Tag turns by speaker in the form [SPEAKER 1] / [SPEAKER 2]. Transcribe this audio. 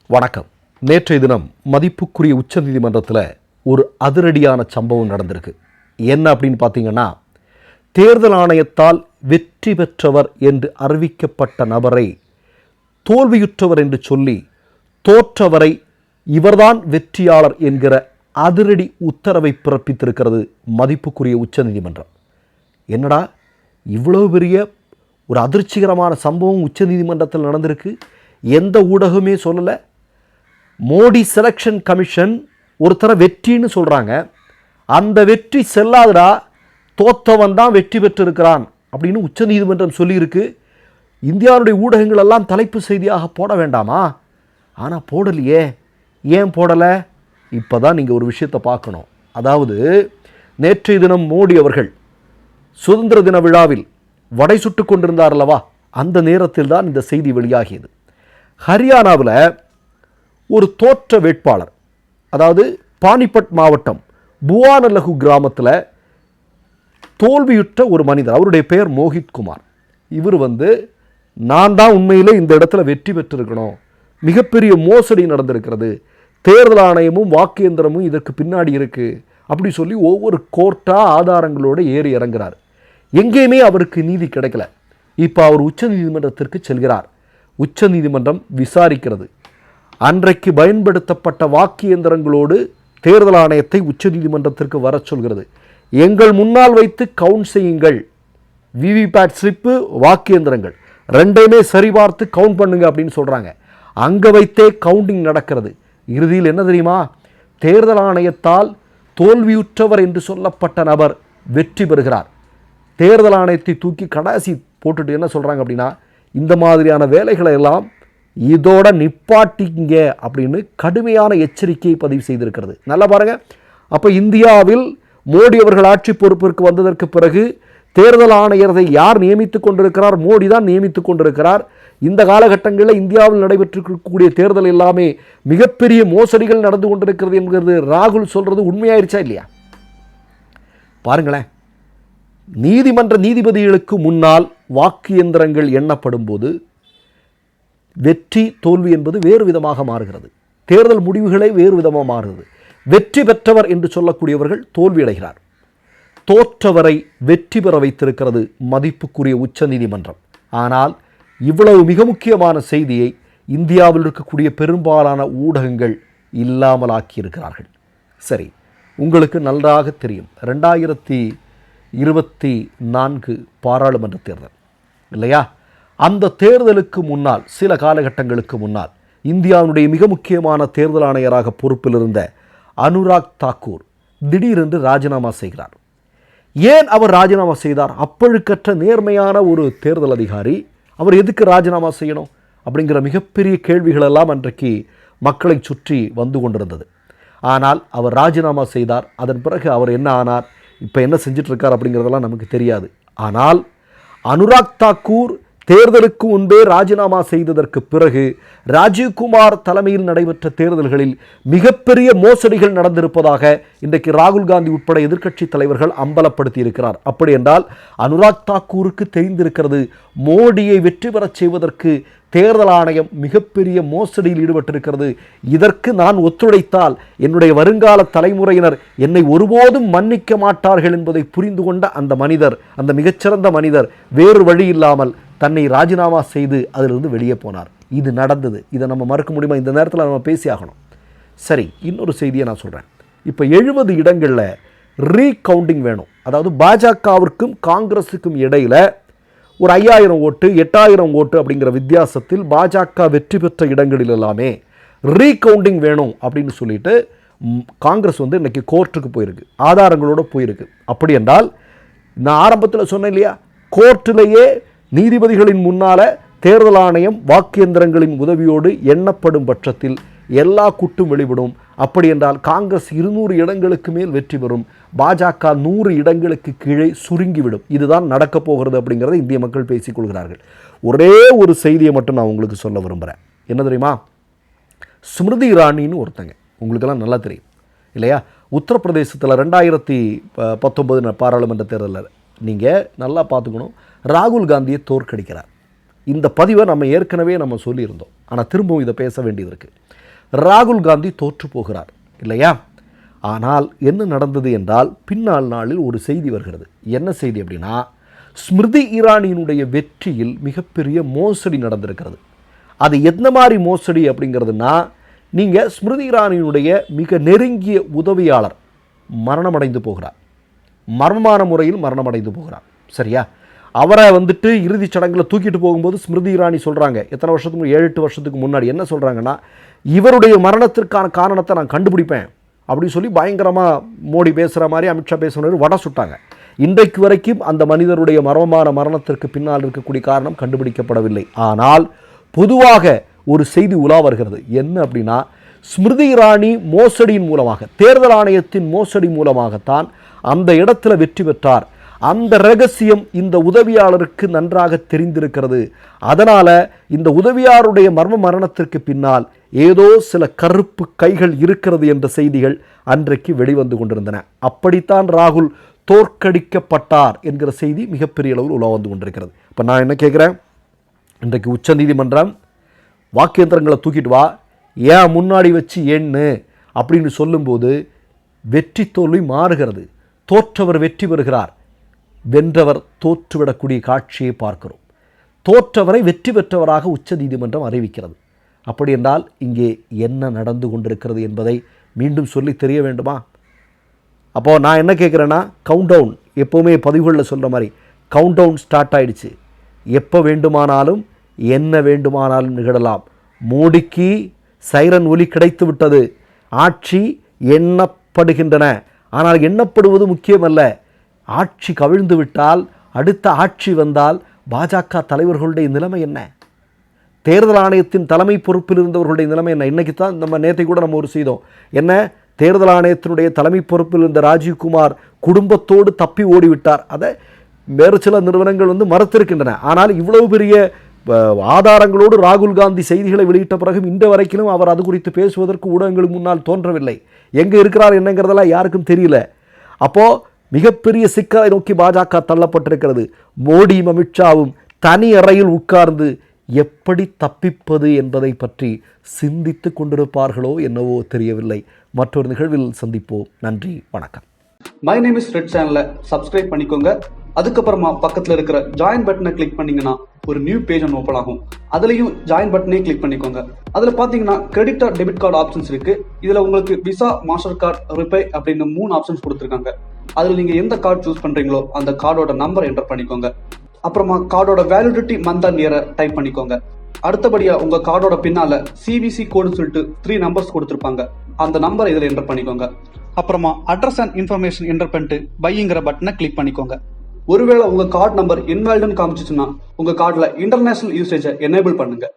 [SPEAKER 1] வணக்கம். நேற்றைய தினம் மதிப்புக்குரிய உச்சநீதிமன்றத்தில் ஒரு அதிரடியான சம்பவம் நடந்திருக்கு. என்ன அப்படின்னு பார்த்தீங்கன்னா, தேர்தல் ஆணையத்தால் வெற்றி பெற்றவர் என்று அறிவிக்கப்பட்ட நபரை தோல்வியுற்றவர் என்று சொல்லி தோற்றவரை இவர்தான் வெற்றியாளர் என்கிற அதிரடி உத்தரவை பிறப்பித்திருக்கிறது மதிப்புக்குரிய உச்சநீதிமன்றம். என்னடா இவ்வளவு பெரிய ஒரு அதிர்ச்சிகரமான சம்பவம் உச்சநீதிமன்றத்தில் நடந்திருக்கு, எந்த ஊடகமே சொல்லலை. மோடி செலெக்ஷன் கமிஷன் ஒருத்தர வெற்றின்னு சொல்கிறாங்க, அந்த வெற்றி செல்லாதுடா, தோத்தவன் தான் வெற்றி பெற்றிருக்கிறான் அப்படின்னு உச்சநீதிமன்றம் சொல்லியிருக்கு. இந்தியாவுடைய ஊடகங்கள் எல்லாம் தலைப்பு செய்தியாக போட வேண்டாமா? ஆனால் போடலையே. ஏன் போடலை? இப்போ தான் நீங்கள் ஒரு விஷயத்தை பார்க்கணும். அதாவது நேற்றைய தினம் மோடி அவர்கள் சுதந்திர தின விழாவில் வடை சுட்டு கொண்டிருந்தார் அல்லவா, அந்த நேரத்தில் தான் இந்த செய்தி வெளியாகியது. ஹரியானாவில் ஒரு தோற்ற வேட்பாளர், அதாவது பானிபட் மாவட்டம் புவானலகு கிராமத்தில் தோல்வியுற்ற ஒரு மனிதர், அவருடைய பெயர் மோஹித் குமார். இவர் நான் தான் உண்மையிலே இந்த இடத்துல வெற்றி பெற்றிருக்கணும், மிகப்பெரிய மோசடி நடந்திருக்கிறது, தேர்தல் ஆணையமும் வாக்கு இயந்திரமும் இதற்கு பின்னாடி இருக்குது அப்படி சொல்லி ஒவ்வொரு கோர்ட்டாக ஆதாரங்களோடு ஏறி இறங்குறார். எங்கேயுமே அவருக்கு நீதி கிடைக்கல. இப்போ அவர் உச்சநீதிமன்றத்திற்கு செல்கிறார். உச்சநீதிமன்றம் விசாரிக்கிறது. அன்றைக்கு பயன்படுத்தப்பட்ட வாக்கு இயந்திரங்களோடு தேர்தல் ஆணையத்தை உச்சநீதிமன்றத்திற்கு வர சொல்கிறது. எங்கள் முன்னால் வைத்து கவுண்ட் செய்யுங்கள், விவிபேட் ஸ்லிப்பு வாக்கு இயந்திரங்கள் ரெண்டையுமே சரிபார்த்து கவுண்ட் பண்ணுங்க அப்படின்னு சொல்கிறாங்க. அங்கே வைத்தே கவுண்டிங் நடக்கிறது. இறுதியில் என்ன தெரியுமா, தேர்தல் ஆணையத்தால் தோல்வியுற்றவர் என்று சொல்லப்பட்ட நபர் வெற்றி பெறுகிறார். தேர்தல் ஆணையத்தை தூக்கி கடாசி போட்டுட்டு என்ன சொல்கிறாங்க அப்படின்னா, இந்த மாதிரியான வேலைகளை எல்லாம் இதோட நிப்பாட்டிங்க அப்படின்னு கடுமையான எச்சரிக்கையை பதிவு செய்திருக்கிறது. நல்லா பாருங்கள். அப்போ இந்தியாவில் மோடி அவர்கள் ஆட்சி பொறுப்பிற்கு வந்ததற்கு பிறகு தேர்தல் ஆணையரை யார் நியமித்துக் கொண்டிருக்கிறார்? மோடி தான் நியமித்துக் கொண்டிருக்கிறார். இந்த காலகட்டங்களில் இந்தியாவில் நடைபெற்றிருக்கக்கூடிய தேர்தல் எல்லாமே மிகப்பெரிய மோசடிகள் நடந்து கொண்டிருக்கிறது என்கிறது ராகுல் சொல்றது உண்மையாயிருச்சா இல்லையா? பாருங்களேன், நீதிமன்ற நீதிபதிகளுக்கு முன்னால் வாக்கு இயந்திரங்கள் எண்ணப்படும் போது வெற்றி தோல்வி என்பது வேறு விதமாக மாறுகிறது. தேர்தல் முடிவுகளே வேறு விதமாக மாறுகிறது. வெற்றி பெற்றவர் என்று சொல்லக்கூடியவர்கள் தோல்வியடைகிறார். தோற்றவரை வெற்றி பெற வைத்திருக்கிறது மதிப்புக்குரிய உச்சநீதிமன்றம். ஆனால் இவ்வளவு மிக முக்கியமான செய்தியை இந்தியாவில் இருக்கக்கூடிய பெரும்பாலான ஊடகங்கள் இல்லாமலாக்கியிருக்கிறார்கள். சரி, உங்களுக்கு நன்றாக தெரியும் 2024 பாராளுமன்ற தேர்தல் இல்லையா? அந்த தேர்தலுக்கு முன்னால், சில காலகட்டங்களுக்கு முன்னால், இந்தியாவுடைய மிக முக்கியமான தேர்தல் ஆணையராக பொறுப்பில் இருந்த அனுராக் தாக்கூர் திடீரென்று ராஜினாமா செய்கிறார். ஏன் அவர் ராஜினாமா செய்தார்? அப்பழுக்கற்ற நேர்மையான ஒரு தேர்தல் அதிகாரி, அவர் எதுக்கு ராஜினாமா செய்யணும் அப்படிங்கிற மிகப்பெரிய கேள்விகளெல்லாம் அன்றைக்கு மக்களை சுற்றி வந்து கொண்டிருந்தது. ஆனால் அவர் ராஜினாமா செய்தார். அதன் பிறகு அவர் என்ன ஆனார், இப்போ என்ன செஞ்சிட்ருக்கார் அப்படிங்கிறதெல்லாம் நமக்கு தெரியாது. ஆனால் அனுராக் தாக்கூர் தேர்தலுக்கு முன்பே ராஜினாமா செய்ததற்கு பிறகு ராஜீவ்குமார் தலைமையில் நடைபெற்ற தேர்தல்களில் மிகப்பெரிய மோசடிகள் நடந்திருப்பதாக இன்றைக்கு ராகுல் காந்தி உட்பட எதிர்க்கட்சி தலைவர்கள் அம்பலப்படுத்தி இருக்கிறார். அப்படி என்றால் அனுராக் தாக்கூருக்கு தெரிந்திருக்கிறது, மோடியை வெற்றி பெறச் செய்வதற்கு தேர்தல் ஆணையம் மிகப்பெரிய மோசடியில் ஈடுபட்டிருக்கிறது. இதற்கு நான் ஒத்துழைத்தால் என்னுடைய வருங்கால தலைமுறையினர் என்னை ஒருபோதும் மன்னிக்க மாட்டார்கள் என்பதை புரிந்து கொண்ட அந்த மனிதர், அந்த மிகச்சிறந்த மனிதர் வேறு வழி இல்லாமல் தன்னை ராஜினாமா செய்து அதிலிருந்து வெளியே போனார். இது நடந்தது. இதை நம்ம மறுக்க முடியுமா? இந்த நேரத்தில் நம்ம பேசி ஆகணும். சரி, இன்னொரு செய்தியை நான் சொல்கிறேன். இப்போ 70 இடங்களில் ரீகவுண்டிங் வேணும். அதாவது பாஜகவிற்கும் காங்கிரஸுக்கும் இடையில் ஒரு 5000 ஓட்டு 8000 ஓட்டு அப்படிங்கிற வித்தியாசத்தில் பாஜக வெற்றி பெற்ற இடங்களில் எல்லாமே ரீகவுண்டிங் வேணும் அப்படின்னு சொல்லிட்டு காங்கிரஸ் இன்னைக்கு கோர்ட்டுக்கு போயிருக்கு, ஆதாரங்களோடு போயிருக்கு. அப்படி என்றால் நான் ஆரம்பத்தில் சொன்னேன் இல்லையா, கோர்ட்டிலேயே நீதிபதிகளின் முன்னால தேர்தல் ஆணையம் வாக்கு இயந்திரங்களின் உதவியோடு எண்ணப்படும் பட்சத்தில் எல்லா குட்டும் வெளிவிடும். அப்படி என்றால் காங்கிரஸ் 200 இடங்களுக்கு மேல் வெற்றி பெறும், பாஜக 100 இடங்களுக்கு கீழே சுருங்கிவிடும். இதுதான் நடக்கப் போகிறது அப்படிங்கிறத இந்திய மக்கள் பேசிக்கொள்கிறார்கள். ஒரே ஒரு செய்தியை மட்டும் நான் உங்களுக்கு சொல்ல விரும்புகிறேன். என்ன தெரியுமா? ஸ்மிருதி இரானின்னு ஒருத்தங்க, உங்களுக்கெல்லாம் நல்லா தெரியும் இல்லையா? உத்தரப்பிரதேசத்தில் 2019 பாராளுமன்ற தேர்தலில் நீங்கள் நல்லா பார்த்துக்கணும், ராகுல் காந்தியை தோற்கடிக்கிறார். இந்த பதிவை நம்ம ஏற்கனவே சொல்லியிருந்தோம். ஆனால் திரும்பவும் இதை பேச வேண்டியது இருக்குது. ராகுல் காந்தி தோற்று போகிறார் இல்லையா? ஆனால் என்ன நடந்தது என்றால் பின்னால் நாளில் ஒரு செய்தி வருகிறது. என்ன செய்தி அப்படின்னா, ஸ்மிருதி இரானியினுடைய வெற்றியில் மிகப்பெரிய மோசடி நடந்திருக்கிறது. அது எந்த மாதிரி மோசடி அப்படிங்கிறதுனா, நீங்கள் ஸ்மிருதி இரானியினுடைய மிக நெருங்கிய உதவியாளர் மரணமடைந்து போகிறார். மர்மமான முறையில் மரணமடைந்து போகிறார். சரியா? அவரை இறுதிச் சடங்கில் தூக்கிட்டு போகும்போது ஸ்மிருதி இரானி சொல்கிறாங்க, எத்தனை வருஷத்துக்கு 7-8 வருஷத்துக்கு முன்னாடி என்ன சொல்கிறாங்கன்னா, இவருடைய மரணத்திற்கான காரணத்தை நான் கண்டுபிடிப்பேன் அப்படின்னு சொல்லி பயங்கரமாக மோடி பேசுகிற மாதிரி, அமித்ஷா பேசுகிற வடை சுட்டாங்க. இன்றைக்கு வரைக்கும் அந்த மனிதருடைய மர்மமான மரணத்திற்கு பின்னால் இருக்கக்கூடிய காரணம் கண்டுபிடிக்கப்படவில்லை. ஆனால் பொதுவாக ஒரு செய்தி உலா வருகிறது. என்ன அப்படின்னா, ஸ்மிருதி இரானி மோசடியின் மூலமாக, தேர்தல் ஆணையத்தின் மோசடி மூலமாகத்தான் அந்த இடத்துல வெற்றி பெற்றார். அந்த ரகசியம் இந்த உதவியாளருக்கு நன்றாக தெரிந்திருக்கிறது. அதனால இந்த உதவியாளருடைய மர்ம மரணத்திற்கு பின்னால் ஏதோ சில கருப்பு கைகள் இருக்கிறது என்ற செய்திகள் அன்றைக்கு வெளிவந்து கொண்டிருந்தன. அப்படித்தான் ராகுல் தோற்கடிக்கப்பட்டார் என்கிற செய்தி மிகப்பெரிய அளவில் உலா வந்து கொண்டிருக்கிறது. இப்போ நான் என்ன கேட்குறேன், இன்றைக்கு உச்சநீதிமன்றம் வாக்கியந்திரங்களை தூக்கிட்டு வா, ஏன் முன்னாடி வச்சு எண்ணு அப்படின்னு சொல்லும்போது வெற்றி தோல்வி மாறுகிறது. தோற்றவர் வெற்றி பெறுகிறார், வென்றவர் தோற்றுவிடக்கூடிய காட்சியை பார்க்கிறோம். தோற்றவரை வெற்றி பெற்றவராக உச்சநீதிமன்றம் அறிவிக்கிறது. அப்படி என்றால் இங்கே என்ன நடந்து கொண்டிருக்கிறது என்பதை மீண்டும் சொல்லி தெரிய வேண்டுமா? அப்போது நான் என்ன கேட்குறேன்னா, கவுண்டவுன் எப்போவுமே பதிவுகளில் சொல்கிற மாதிரி கவுண்டவுன் ஸ்டார்ட் ஆகிடுச்சு. எப்போ வேண்டுமானாலும் என்ன வேண்டுமானாலும் நிகழலாம். மோடிக்கு சைரன் ஒலி கிடைத்து விட்டது. ஆட்சி எண்ணப்படுகின்றன. ஆனால் எண்ணப்படுவது முக்கியமல்ல. ஆட்சி கவிழ்ந்து விட்டால், அடுத்த ஆட்சி வந்தால் பாஜக தலைவர்களுடைய நிலைமை என்ன? தேர்தல் ஆணையத்தின் தலைமை பொறுப்பில் இருந்தவர்களுடைய நிலைமை என்ன? இன்றைக்கி தான் நேற்றை கூட ஒரு செய்தோம். என்ன, தேர்தல் ஆணையத்தினுடைய தலைமை பொறுப்பில் இருந்த ராஜீவ்குமார் குடும்பத்தோடு தப்பி ஓடிவிட்டார். அதை வேறு சில நிறுவனங்கள் மறுத்திருக்கின்றன. ஆனால் இவ்வளவு பெரிய ஆதாரங்களோடு ராகுல் காந்தி செய்திகளை வெளியிட்ட பிறகும் இன்று வரைக்கும் அவர் அது குறித்து பேசுவதற்கு ஊடகங்களுக்கு முன்னால் தோன்றவில்லை. எங்கே இருக்கிறார் என்னங்கிறதெல்லாம் யாருக்கும் தெரியல. அப்போது மிகப்பெரிய சிக்கலை நோக்கி பாஜக தள்ளப்பட்டிருக்கிறது. மோடியும் அமித்ஷாவும் தனி அறையில் உட்கார்ந்து எப்படி தப்பிப்பது என்பதை பற்றி சிந்தித்து கொண்டிருப்பார்களோ என்னவோ தெரியவில்லை. மற்றொரு நிகழ்வில் சந்திப்போம். நன்றி, வணக்கம்.
[SPEAKER 2] மை நேம் இஸ் ரெட் சேனலை சப்ஸ்கிரைப் பண்ணிக்கோங்க. அதுக்கப்புறமா பக்கத்தில் இருக்கிற ஜாயின் பட்டனை கிளிக் பண்ணீங்கன்னா ஒரு நியூ பேஜ் ஒன்று ஓப்பன் ஆகும். அதுலேயும் ஜாயின் பட்டனே கிளிக் பண்ணிக்கோங்க. அதில் பார்த்தீங்கன்னா credit card, debit card options இருக்கு. இதில் உங்களுக்கு விசா, மாஸ்டர் கார்டு, ரிப்பே அப்படின்னு 3 ஆப்ஷன்ஸ் கொடுத்துருக்காங்க. அதில் நீங்கள் எந்த கார்டு சூஸ் பண்ணுறீங்களோ அந்த கார்டோட நம்பர் என்டர் பண்ணிக்கோங்க. அப்புறமா கார்டோட வேலிடிட்டி மந்த் அண்ட் இயரை டைப் பண்ணிக்கோங்க. அடுத்தபடியாக உங்கள் கார்டோட பின்னால் CVC கோடுன்னு சொல்லிட்டு 3 நம்பர்ஸ் கொடுத்துருப்பாங்க. அந்த நம்பரை இதில் என்டர் பண்ணிக்கோங்க. அப்புறமா அட்ரஸ் அண்ட் இன்ஃபர்மேஷன் என்டர் பண்ணிட்டு பைங்கிற பட்டனை கிளிக் பண்ணிக்கோங்க. ஒருவேளை உங்க கார்டு நம்பர் இன்வாலிட்னு காமிச்சிச்சுன்னா உங்க கார்டுல இன்டர்நேஷனல் யூசேஜை எனேபிள் பண்ணுங்க.